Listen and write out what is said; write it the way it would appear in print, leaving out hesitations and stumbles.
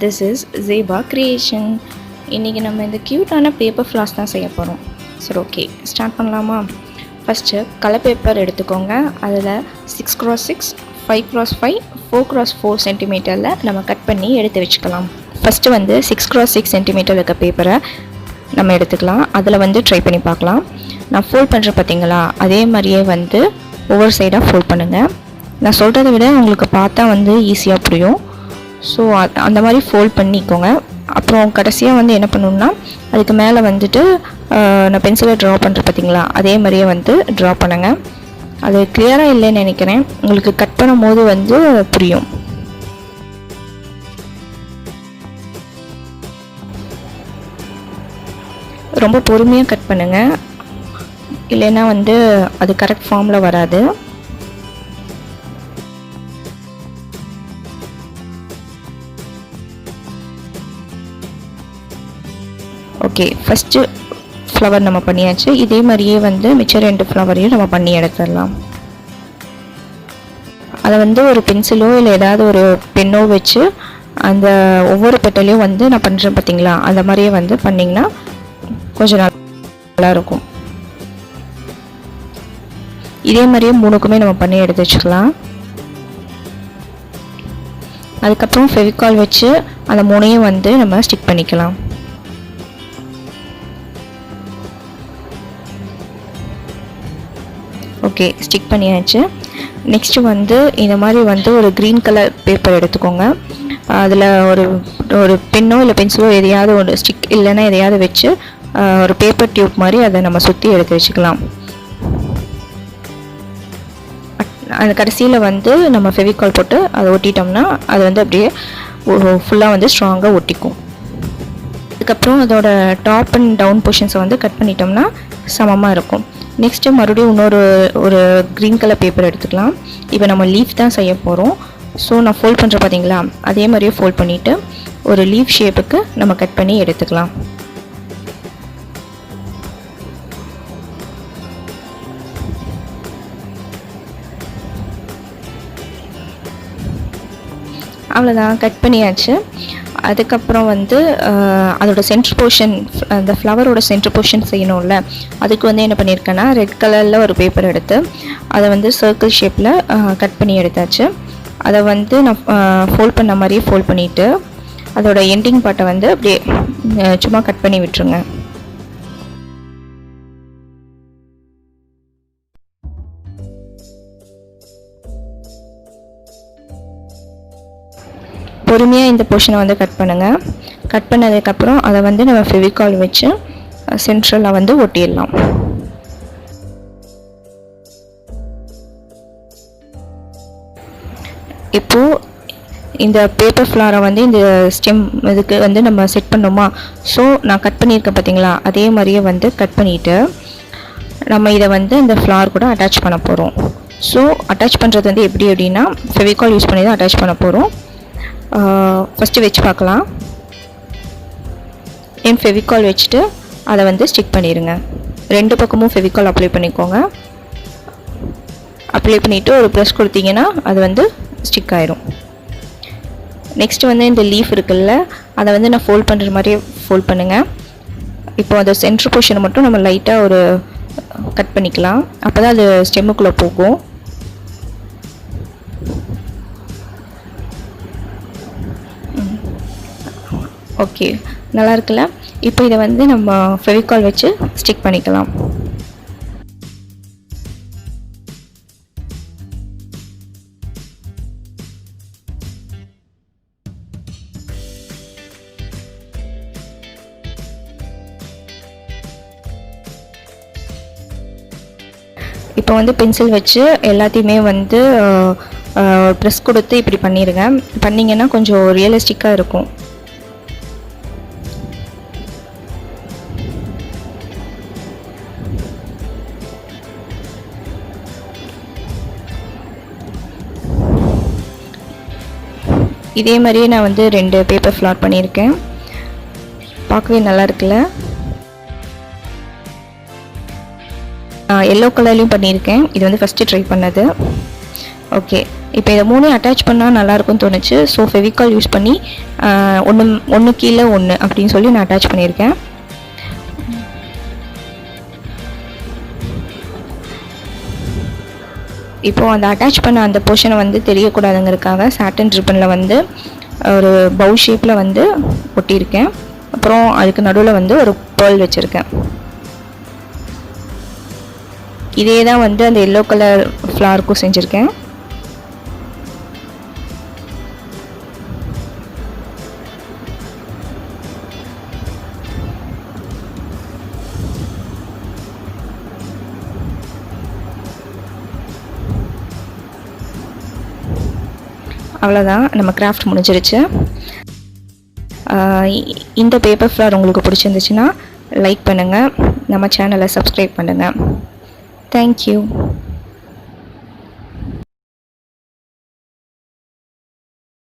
This is Zaybah creation. இன்றைக்கி நம்ம இந்த க்யூட்டான பேப்பர் ஃப்ளாஸ் தான் செய்ய போகிறோம். சரி, ஓகே, ஸ்டார்ட் பண்ணலாமா? ஃபஸ்ட்டு கலர் பேப்பர் எடுத்துக்கோங்க. அதில் 6x6, 5x5, 4x4 சென்டிமீட்டரில் நம்ம கட் பண்ணி எடுத்து வச்சுக்கலாம். ஃபஸ்ட்டு வந்து 6x6 சென்டிமீட்டர் இருக்க பேப்பரை நம்ம எடுத்துக்கலாம். அதில் வந்து ட்ரை பண்ணி பார்க்கலாம். நான் ஃபோல்ட் பண்ணுறேன் பார்த்தீங்களா, அதே மாதிரியே வந்து ஒவ்வொரு சைடாக ஃபோல்ட் பண்ணுங்கள். நான் சொல்கிறத விட உங்களுக்கு பார்த்தா வந்து ஈஸியாக புரியும். ஸோ அந்த மாதிரி ஃபோல்ட் பண்ணிக்கோங்க. அப்புறம் கடைசியாக வந்து என்ன பண்ணணும்னா, அதுக்கு மேலே வந்துட்டு நான் பென்சிலை ட்ரா பண்ணுறேன் பார்த்தீங்களா, அதே மாதிரியே வந்து ட்ரா பண்ணுங்கள். அது கிளியராக இல்லைன்னு நினைக்கிறேன், உங்களுக்கு கட் பண்ணும் போது வந்து புரியும். ரொம்ப பொறுமையாக கட் பண்ணுங்கள், இல்லைன்னா வந்து அது கரெக்ட் ஃபார்மில் வராது. ஓகே, ஃபஸ்ட்டு ஃப்ளவர் நம்ம பண்ணியாச்சு. இதே மாதிரியே வந்து மிச்சம் 2 ஃப்ளவரையும் நம்ம பண்ணி எடுத்துடலாம். அதை வந்து ஒரு பென்சிலோ இல்லை ஏதாவது ஒரு பென்னோ வச்சு அந்த ஒவ்வொரு பெட்டலையும் வந்து நான் பண்ணுறேன் பார்த்தீங்களா, அந்த மாதிரியே வந்து பண்ணிங்கன்னா கொஞ்சம் நல்லா இருக்கும். இதே மாதிரியே 3க்குமே நம்ம பண்ணி எடுத்து வச்சுக்கலாம். அதுக்கப்புறம் ஃபெவிகால் வச்சு அந்த 3ஐயும் வந்து நம்ம ஸ்டிக் பண்ணிக்கலாம். ஓகே, ஸ்டிக் பண்ணியாச்சு. நெக்ஸ்ட்டு வந்து இந்த மாதிரி வந்து ஒரு க்ரீன் கலர் பேப்பர் எடுத்துக்கோங்க. அதில் ஒரு பென்னோ இல்லை பென்சிலோ எதையாவது ஒரு ஸ்டிக் இல்லைன்னா எதையாவது வச்சு ஒரு பேப்பர் டியூப் மாதிரி அதை நம்ம சுற்றி எடுத்து வச்சுக்கலாம். அந்த கடைசியில் வந்து நம்ம ஃபெவிகால் போட்டு அதை ஒட்டிட்டோம்னா அது வந்து அப்படியே ஃபுல்லாக வந்து ஸ்ட்ராங்காக ஒட்டிக்கும். அதுக்கப்புறம் அதோட டாப் அண்ட் டவுன் போர்ஷன்ஸை வந்து கட் பண்ணிட்டோம்னா சமமாக இருக்கும். நெக்ஸ்ட்டு மறுபடியும் ஒரு க்ரீன் கலர் பேப்பர் எடுத்துக்கலாம். இப்போ நம்ம லீஃப் தான் செய்ய போகிறோம். ஸோ நான் ஃபோல்ட் பண்ணுறேன் பார்த்தீங்களா, அதே மாதிரியே ஃபோல்ட் பண்ணிவிட்டு ஒரு லீஃப் ஷேப்புக்கு நம்ம கட் பண்ணி எடுத்துக்கலாம். அவ்வளோதான், கட் பண்ணியாச்சு. அதுக்கப்புறம் வந்து அதோட சென்டர் போர்ஷன், அந்த ஃப்ளவரோட சென்டர் போர்ஷன் செய்யணும்ல, அதுக்கு வந்து என்ன பண்ணியிருக்கேன்னா ரெட் கலரில் ஒரு பேப்பர் எடுத்து அதை வந்து சர்க்கிள் ஷேப்பில் கட் பண்ணி எடுத்தாச்சு. அதை வந்து நான் ஃபோல்ட் பண்ண மாதிரியே ஃபோல்ட் பண்ணிவிட்டு அதோட எண்டிங் பார்ட்டை வந்து அப்படியே சும்மா கட் பண்ணி விட்டுருங்க. பொறுமையாக இந்த போர்ஷனை வந்து கட் பண்ணுங்கள். கட் பண்ணதுக்கப்புறம் அதை வந்து நம்ம ஃபெவிகால் வச்சு சென்ட்ரலாக வந்து ஒட்டிடலாம். இப்போது இந்த பேப்பர் ஃப்ளாரை வந்து இந்த ஸ்டெம் இதுக்கு வந்து நம்ம செட் பண்ணோமா. ஸோ நான் கட் பண்ணியிருக்கேன் பார்த்தீங்களா, அதே மாதிரியே வந்து கட் பண்ணிவிட்டு நம்ம இதை வந்து இந்த ஃப்ளார் கூட அட்டாச் பண்ண போகிறோம். ஸோ அட்டாச் பண்ணுறது வந்து எப்படி அப்படின்னா, ஃபெவிகால் யூஸ் பண்ணி தான் அட்டாச் பண்ண போகிறோம். ஃபஸ்ட்டு வச்சு பார்க்கலாம். ஃபெவிகால் வச்சுட்டு அதை வந்து ஸ்டிக் பண்ணிடுங்க. 2 பக்கமும் ஃபெவிகால் அப்ளை பண்ணிக்கோங்க. அப்ளை பண்ணிவிட்டு ஒரு ப்ரெஸ் கொடுத்தீங்கன்னா அது வந்து ஸ்டிக் ஆயிரும். நெக்ஸ்ட்டு வந்து இந்த லீஃப் இருக்குல்ல, அதை வந்து நான் ஃபோல்ட் பண்ணுற மாதிரியே ஃபோல்ட் பண்ணுங்கள். இப்போ அந்த சென்ட்ரு போர்ஷனை மட்டும் நம்ம லைட்டாக ஒரு கட் பண்ணிக்கலாம், அப்போ தான் அது ஸ்டெம்முக்குள்ளே போகும். ஓகே, நல்லா இருக்குல்ல. இப்போ இதை வந்து நம்ம ஃபெவிகால் வச்சு ஸ்டிக் பண்ணிக்கலாம். இப்போ வந்து பென்சில் வச்சு எல்லாத்தையுமே வந்து ப்ரெஸ் கொடுத்து இப்படி பண்ணிடுங்க. பண்ணிங்கன்னா கொஞ்சம் ரியலிஸ்டிக்காக இருக்கும். இதே மாதிரியே நான் வந்து 2 பேப்பர் ஃப்ளார் பண்ணியிருக்கேன். பார்க்கவே நல்லா இருக்குல்ல. எல்லோ கலர்லேயும் பண்ணியிருக்கேன். இது வந்து ஃபஸ்ட்டு ட்ரை பண்ணது. ஓகே, இப்போ இதை 3 அட்டாச் பண்ணால் நல்லாயிருக்கும்னு தோணுச்சு. ஸோ ஃபெவிகால் யூஸ் பண்ணி ஒன்று கீழே ஒன்று அப்படின்னு சொல்லி நான் அட்டாச் பண்ணியிருக்கேன். இப்போது அந்த அட்டாச் பண்ண அந்த போர்ஷனை வந்து தெரியக்கூடாதுங்கிறதுக்காக சாட்டன் ரிப்பனில் வந்து ஒரு பவு ஷேப்பில் வந்து ஒட்டியிருக்கேன். அப்புறம் அதுக்கு நடுவில் வந்து ஒரு பேர்ல் வச்சுருக்கேன். இதே தான் வந்து அந்த எல்லோ கலர் ஃப்ளாருக்கும் செஞ்சுருக்கேன். அவ்வளோதான், நம்ம கிராஃப்ட் முடிஞ்சிருச்சு. இந்த பேப்பர் ஃப்ளார் உங்களுக்கு பிடிச்சிருந்துச்சுன்னா லைக் பண்ணுங்கள், நம்ம சேனலை சப்ஸ்கிரைப் பண்ணுங்கள். தேங்க்யூ.